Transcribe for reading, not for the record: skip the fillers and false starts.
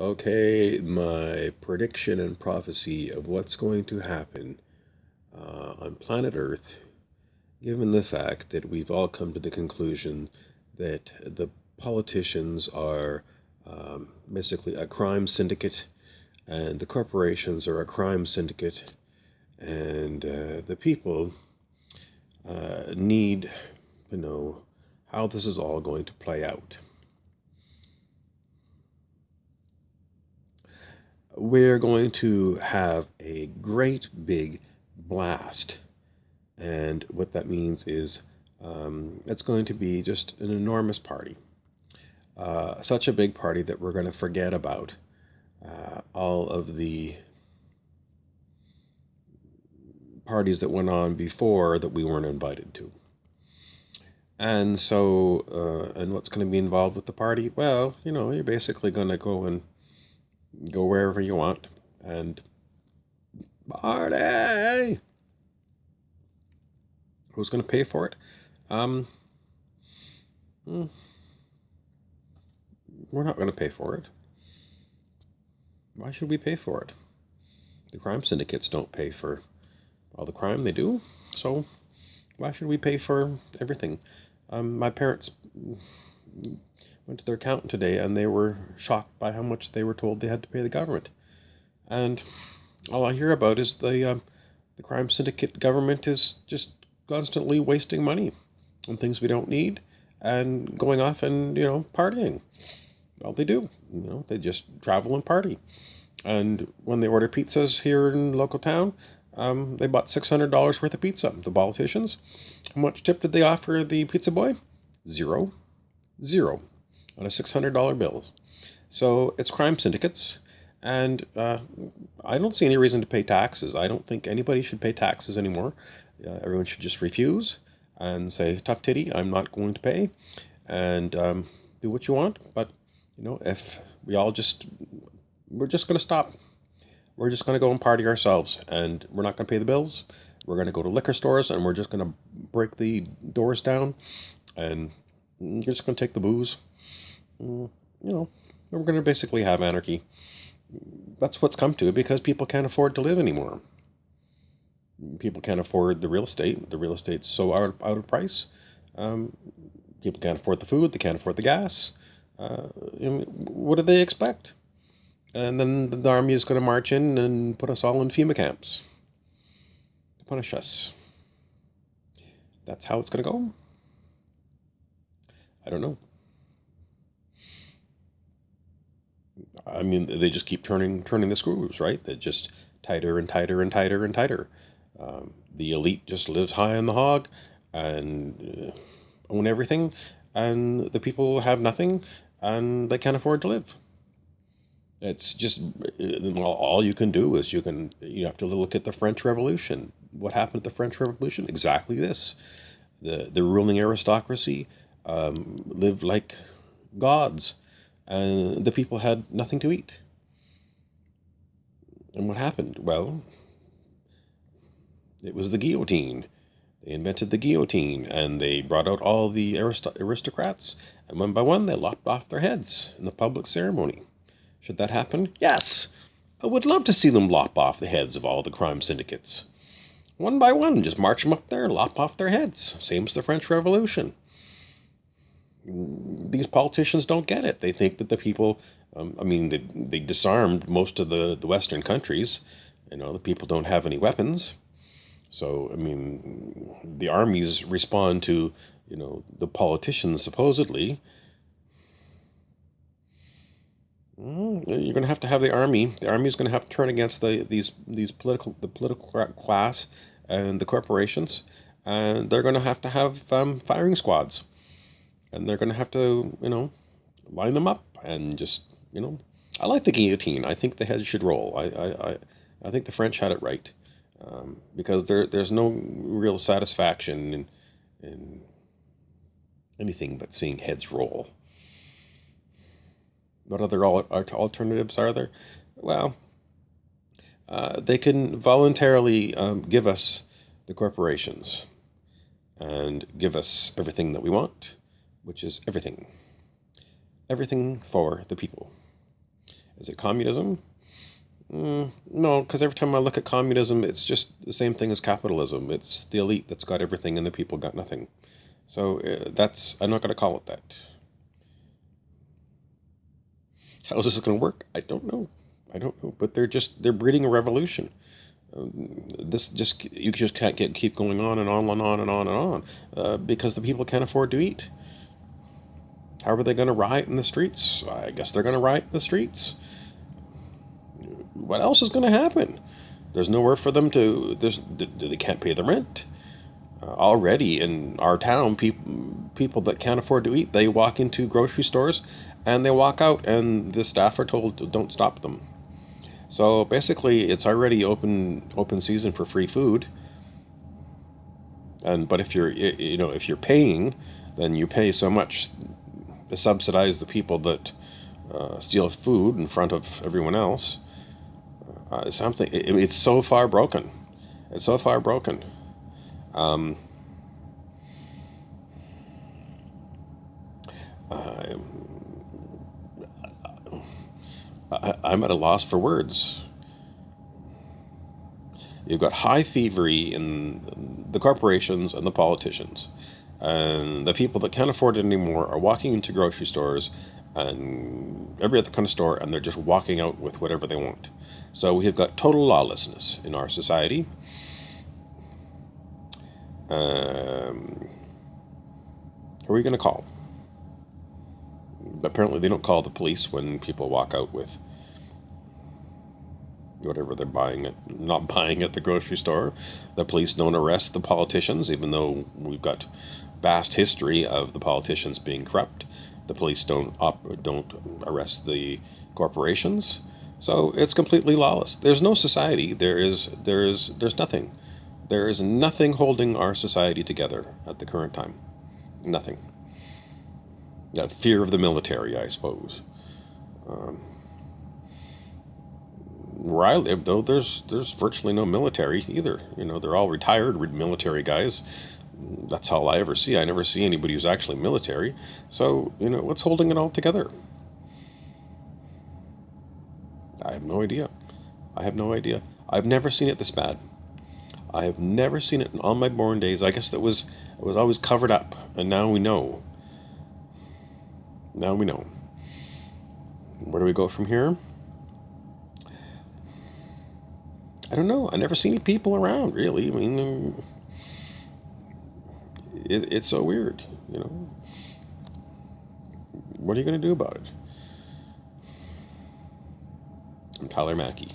Okay, my prediction and prophecy of what's going to happen on planet Earth, given the fact that we've all come to the conclusion that the politicians are basically a crime syndicate and the corporations are a crime syndicate, and the people need to know how this is all going to play out. We're going to have a great big blast. And what that means is it's going to be just an enormous party. Such a big party that we're going to forget about all of the parties that went on before that we weren't invited to. And so, and what's going to be involved with the party? Well, you're basically going to go wherever you want and party. Who's going to pay for it? Um, hmm, we're not going to pay for it. Why should we pay for it? The crime syndicates don't pay for all the crime they do, so why should we pay for everything? My parents went to their accountant today and they were shocked by how much they were told they had to pay the government. And all I hear about is the crime syndicate government is just constantly wasting money on things we don't need and going off and, partying. Well, they do. They just travel and party. And when they order pizzas here in local town, they bought $600 worth of pizza. The politicians, how much tip did they offer the pizza boy? Zero. Zero on a $600 bill. So it's crime syndicates. And I don't see any reason to pay taxes. I don't think anybody should pay taxes anymore. Everyone should just refuse and say, tough titty, I'm not going to pay. And do what you want. But, if we all we're just going to stop. We're just going to go and party ourselves, and we're not going to pay the bills. We're going to go to liquor stores, and we're just going to break the doors down, and you're just going to take the booze. We're going to basically have anarchy. That's what's come to it because people can't afford to live anymore. People can't afford the real estate. The real estate's so out of price. Um, People can't afford the food. They can't afford the gas. What do they expect? And then the army is going to march in and put us all in FEMA camps to punish us. That's how it's going to go? I don't know. I mean, they just keep turning the screws, right? They're just tighter and tighter and tighter and tighter. The elite just lives high on the hog and own everything, and the people have nothing, and they can't afford to live. It's just all you can do is you have to look at the French Revolution. What happened at the French Revolution? Exactly this: the ruling aristocracy lived like gods, and the people had nothing to eat. And what happened? Well, it was the guillotine. They invented the guillotine, and they brought out all the aristocrats, and one by one they lopped off their heads in the public ceremony. Should that happen? Yes! I would love to see them lop off the heads of all the crime syndicates. One by one, just march them up there, lop off their heads. Same as the French Revolution. These politicians don't get it. They think that the people, they disarmed most of the Western countries. The people don't have any weapons. So, the armies respond to, the politicians supposedly. You're going to have the army. The army is going to have to turn against the political class and the corporations, and they're going to have firing squads, and they're going to have to line them up and just I like the guillotine. I think the head should roll. I think the French had it right, because there's no real satisfaction in anything but seeing heads roll. What other alternatives are there? Well, they can voluntarily give us the corporations and give us everything that we want, which is everything. Everything for the people. Is it communism? No, because every time I look at communism, it's just the same thing as capitalism. It's the elite that's got everything and the people got nothing. So I'm not going to call it that. How is this going to work? I don't know. I don't know. But they're breeding a revolution. You just can't keep going on and on and on and on and on because the people can't afford to eat. How are they going to riot in the streets? I guess they're going to riot in the streets. What else is going to happen? There's nowhere for them to. They can't pay the rent. Already in our town, people that can't afford to eat, they walk into grocery stores and they walk out, and the staff are told don't stop them. So basically, it's already open season for free food. But if you're paying, then you pay so much to subsidize the people that steal food in front of everyone else. It's so far broken. It's so far broken. I'm at a loss for words. You've got high thievery in the corporations and the politicians. And the people that can't afford it anymore are walking into grocery stores and every other kind of store, and they're just walking out with whatever they want. So we have got total lawlessness in our society. Who are we going to call? Apparently they don't call the police when people walk out with whatever they're not buying at the grocery store. The police don't arrest the politicians, even though we've got vast history of the politicians being corrupt. The police don't arrest the corporations. So it's completely lawless. There's no society. There's nothing. There is nothing holding our society together at the current time. Nothing. Fear of the military, I suppose. Where I live, though, there's virtually no military either. They're all retired military guys. That's all I ever see. I never see anybody who's actually military. So, what's holding it all together? I have no idea. I've never seen it this bad. I have never seen it in all my born days. I guess it was always covered up, and now we know. Now we know. Where do we go from here? I don't know. I never see any people around, really. I mean, it's so weird, What are you going to do about it? I'm Tyler Maki.